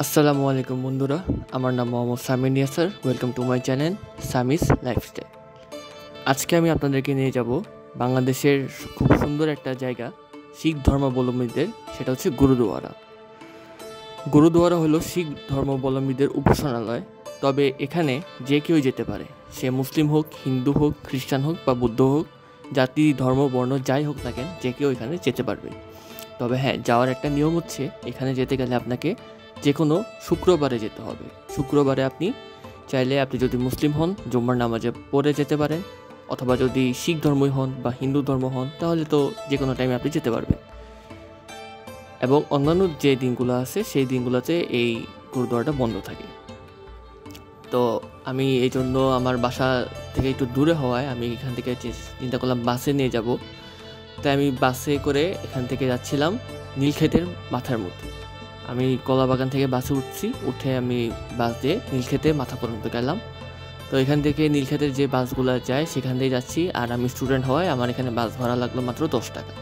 আসসালামু আলাইকুম বন্ধুরা, আমার নাম Mohammad Samin Yasar. Welcome to my channel Sami's lifestyle. আজকে আমি আপনাদেরকে নিয়ে যাব বাংলাদেশের খুব সুন্দর একটা জায়গা, শিখ ধর্মাবলম্বীদের, সেটা হচ্ছে গুরুদুয়ারা। গুরুদুয়ারা হলো শিখ ধর্মাবলম্বীদের উপাসনালয়। তবে এখানে যে কেউ যেতে পারে, সে মুসলিম হোক, হিন্দু হোক, খ্রিস্টান হোক বা বুদ্ধ হোক, জাতি ধর্ম বর্ণ যাই হোক না কেন, যে কেউ এখানে যেতে পারবে। তবে হ্যাঁ, যাওয়ার একটা নিয়ম হচ্ছে, এখানে যেতে গেলে আপনাকে যে কোনো শুক্রবারে যেতে হবে। শুক্রবারে আপনি যদি মুসলিম হন জুম্মার নামাজে পড়ে যেতে পারেন, অথবা যদি শিখ ধর্মই হন বা হিন্দু ধর্ম হন তাহলে তো যে কোনো টাইমে আপনি যেতে পারবেন। এবং অন্যান্য যে দিনগুলো আছে সেই দিনগুলোতে এই গুরুদ্বারাটা বন্ধ থাকে। তো আমি এই জন্য আমার বাসা থেকে একটু দূরে হওয়ায় আমি এখান থেকে চিন্তা করলাম বাসে নিয়ে যাব। তাই আমি বাসে করে এখান থেকে যাচ্ছিলাম নীলক্ষেতের মাথার মধ্যে। আমি কলাবাগান থেকে বাসে উঠে আমি বাস দিয়ে নীলক্ষেতে মাথা পর্যন্ত গেলাম। তো এখান থেকে নীলক্ষেতের যে বাসগুলো যায় সেখান দিয়ে যাচ্ছি। আর আমি স্টুডেন্ট হওয়ায় আমার এখানে বাস ভাড়া লাগলো মাত্র 10 টাকা।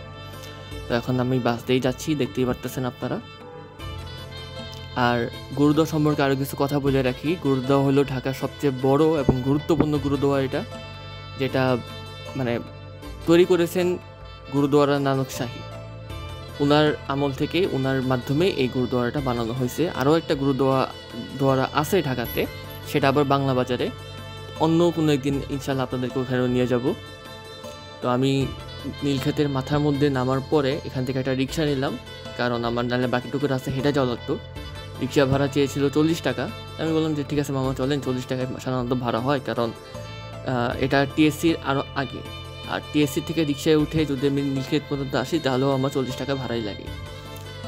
তো এখন আমি বাস দিয়েই যাচ্ছি, দেখতেই পারতেছেন আপনারা। আর গুরুদ্বার সম্পর্কে আরও কিছু কথা বলে রাখি। গুরুদ্বার হলো ঢাকার সবচেয়ে বড় এবং গুরুত্বপূর্ণ গুরুদ্বার এটা, যেটা মানে তৈরি করেছেন গুরুদ্বারা নানক শাহী। ওনার আমল থেকে, ওনার মাধ্যমে এই গুরুদ্বারাটা বানানো হয়েছে। আরও একটা গুরুদ্বারা আছে ঢাকাতে, সেটা আবার বাংলা বাজারে। অন্য কোনো একদিন ইনশাল্লাহ আপনাদেরকে ওখানে নিয়ে যাব। তো আমি নীলক্ষেতের মাথার মধ্যে নামার পরে এখান থেকে একটা রিক্সা নিলাম, কারণ আমার নাহলে বাকিটুকু রাস্তা হেঁটে যাওয়া লাগতো। রিক্সা ভাড়া চেয়েছিল 40 টাকা। আমি বললাম যে ঠিক আছে মামা চলেন, 40 টাকায় সাধারণত ভাড়া হয়, কারণ এটা টিএসসির আরও আগে। আর টিএসসি থেকে রিক্সায় উঠে যদি আমি নীলক্ষেত পর্যন্ত আসি তাহলেও আমার 40 টাকা ভাড়াই লাগে।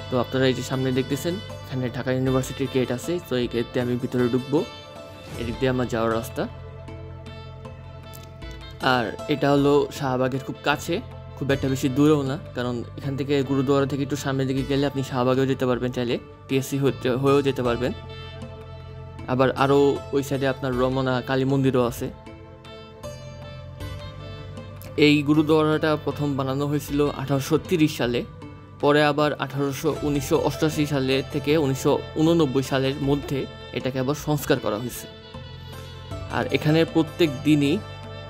তো আপনারা এই যে সামনে দেখতেছেন, এখানে ঢাকা ইউনিভার্সিটির গেট আছে। তো এই গেট দিয়ে আমি ভিতরে ঢুকবো, এদিক দিয়ে আমার যাওয়ার রাস্তা। আর এটা হলো শাহবাগের খুব কাছে, খুব একটা বেশি দূরেও না, কারণ এখান থেকে গুরুদ্বারা থেকে একটু সামনের দিকে গেলে আপনি শাহবাগেও যেতে পারবেন, চাইলে টিএসসি হয়েও যেতে পারবেন। আবার আরও ওই সাইডে আপনার রমনা কালী মন্দিরও আছে। এই গুরুদ্বারাটা প্রথম বানানো হয়েছিল 1830 সালে। পরে আবার 1988 সালে থেকে 1989 সালের মধ্যে এটাকে আবার সংস্কার করা হয়েছে। আর এখানে প্রত্যেক দিনই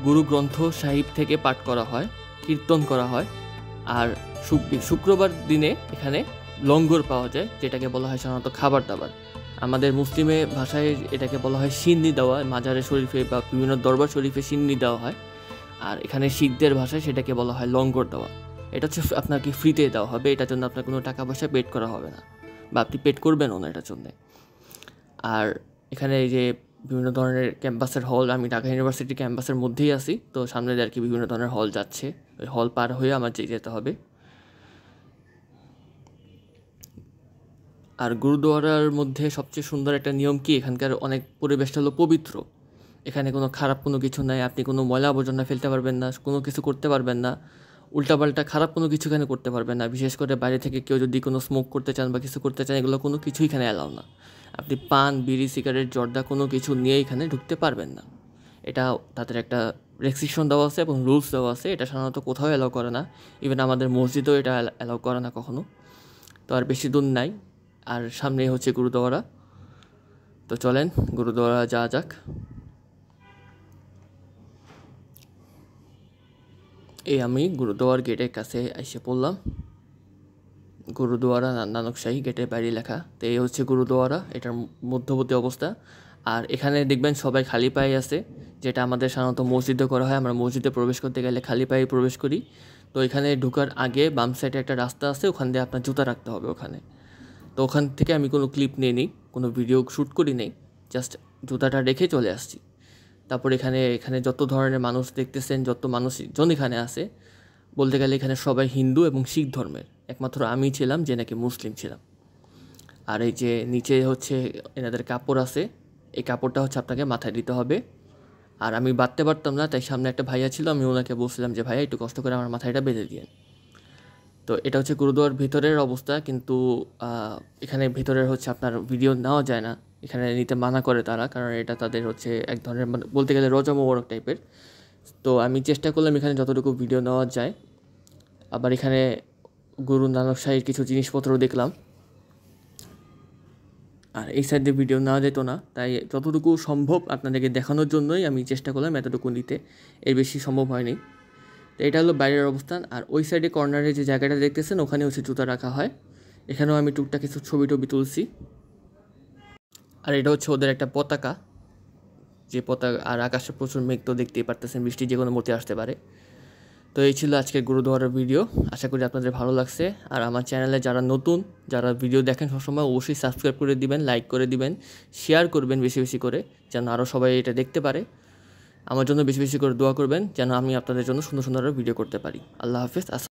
গুরু গ্রন্থ সাহিব থেকে পাঠ করা হয়, কীর্তন করা হয়। আর শুক্রবার দিনে এখানে লঙ্গর পাওয়া যায়, যেটাকে বলা হয় সাধারণত খাবার দাবার। আমাদের মুসলিমে ভাষায় এটাকে বলা হয় সিন্নি দেওয়া, মাজারে শরীফে বা বিভিন্ন দরবার শরীফে সিন্নি দেওয়া হয়। আর এখানে শিখদের ভাষায় সেটাকে বলা হয় লঙ্গর দেওয়া। এটা হচ্ছে আপনাকে ফ্রিতে দেওয়া হবে, এটার জন্য আপনার কোনো টাকা পয়সা পেড করা হবে না, বা আপনি পেড করবেনও না এটার জন্যে। আর এখানে এই যে বিভিন্ন ধরনের ক্যাম্পাসের হল, আমি ঢাকা ইউনিভার্সিটি ক্যাম্পাসের মধ্যেই আছি, তো সামনে দিয়ে আর কি বিভিন্ন ধরনের হল যাচ্ছে। ওই হল পার হয়ে আমার যেতে হবে। আর গুরুদুয়ারার মধ্যে সবচেয়ে সুন্দর একটা নিয়ম কি, এখানকার অনেক পরিবেশটা হলো পবিত্র। এখানে কোনো খারাপ কোনো কিছু নাই, আপনি কোনো ময়লা আবর্জনা ফেলতে পারবেন না, কোনো কিছু করতে পারবেন না, উল্টাপাল্টা খারাপ কোনো কিছু এখানে করতে পারবেন না। বিশেষ করে বাইরে থেকে কেউ যদি কোনো স্মোক করতে চান বা কিছু করতে চান, এগুলো কোনো কিছুই এখানে অ্যালাউ না। আপনি পান, বিড়ি, সিগারেট, জর্দা কোনো কিছু নিয়ে এখানে ঢুকতে পারবেন না। এটা তাদের একটা রেস্ট্রিকশন দেওয়া আছে এবং রুলস দেওয়া আছে, এটা সাধারণত কোথাও অ্যালাউ করে না। ইভেন আমাদের মসজিদেও এটা অ্যালাউ করে না কখনো। তো আর বেশি দূর নাই, আর সামনেই হচ্ছে গুরুদ্বারা। তো চলেন গুরুদ্বারা যাওয়া যাক। এই আমি গুরুদ্বারার গেটের কাছে এসে পড়লাম। গুরুদ্বারা নানক শাহী, গেটের বাইরে লেখা। তো এই হচ্ছে গুরুদ্বারা, এটার মধ্যবর্তী অবস্থা। আর এখানে দেখবেন সবাই খালি পায়ে আছে, যেটা আমাদের সাধারণত মসজিদে করা হয়। আমরা মসজিদে প্রবেশ করতে গেলে খালি পায়ে প্রবেশ করি। তো এখানে ঢোকার আগে বাম সাইডে একটা রাস্তা আছে, ওখান দিয়ে আপনার জুতা রাখতে হবে ওখানে। তো ওখান থেকে আমি কোনো ক্লিপ নিয়ে নিই, কোনো ভিডিও শ্যুট করি নেই, জাস্ট জুতাটা রেখে চলে আসছি। তারপর এখানে এখানে যত ধরনের মানুষ দেখতেছেন, যত মানুষজন এখানে আছে, বলতে গেলে এখানে সবাই হিন্দু এবং শিখ ধর্মের, একমাত্র আমি ছিলাম যে নাকি মুসলিম ছিলাম। আর এই যে নিচে হচ্ছে এনাদের কাপড় আছে, এই কাপড়টা হচ্ছে আপনাকে মাথায় দিতে হবে। আর আমি বাঁধতে পারতাম না, তাই সামনে একটা ভাইয়া ছিল, আমি ওনাকে বলছিলাম যে ভাইয়া একটু কষ্ট করে আমার মাথায় এটা বেঁধে দিয়েন। তো এটা হচ্ছে গুরুদুয়ার ভিতরের অবস্থা, কিন্তু এখানে ভিতরের হচ্ছে আপনার ভিডিও নেওয়া যায় না, এখানে নিতে মানা করে তারা, কারণ এটা তাদের হচ্ছে এক ধরনের মানে বলতে গেলে রজা মোবারক টাইপের। তো আমি চেষ্টা করলাম এখানে যতটুকু ভিডিও নেওয়া যায়। আবার এখানে গুরু নানক শাহীর কিছু জিনিসপত্র দেখলাম। আর এই সাইডে ভিডিও নেওয়া যেত না, তাই যতটুকু সম্ভব আপনাদেরকে দেখানোর জন্যই আমি চেষ্টা করলাম এতটুকু নিতে, এর বেশি সম্ভব হয়নি। তো এটা হলো বাইরের অবস্থান। আর ওই সাইডে কর্নারে যে জায়গাটা দেখতেছেন ওখানে হচ্ছে জুতা রাখা হয়। এখানেও আমি টুকটাক কিছু ছবি টবি তুলছি। আর এটা হচ্ছে ওদের একটা পতাকা, যে পতাকা। আর আকাশে প্রচুর মেঘ তো দেখতেই পারতেছেন, বৃষ্টি যে কোনো মুহূর্তে আসতে পারে। তো এই ছিল আজকের গুরুদুয়ারার ভিডিও, আশা করি আপনাদের ভালো লাগছে। আর আমার চ্যানেলে যারা নতুন, যারা ভিডিও দেখেন সবসময়, অবশ্যই সাবস্ক্রাইব করে দিবেন, লাইক করে দিবেন, শেয়ার করবেন বেশি বেশি করে, যেন আরও সবাই এটা দেখতে পারে। আমার জন্য বেশি বেশি করে দোয়া করবেন, যেন আমি আপনাদের জন্য সুন্দর সুন্দর ভিডিও করতে পারি। আল্লাহ হাফেজ।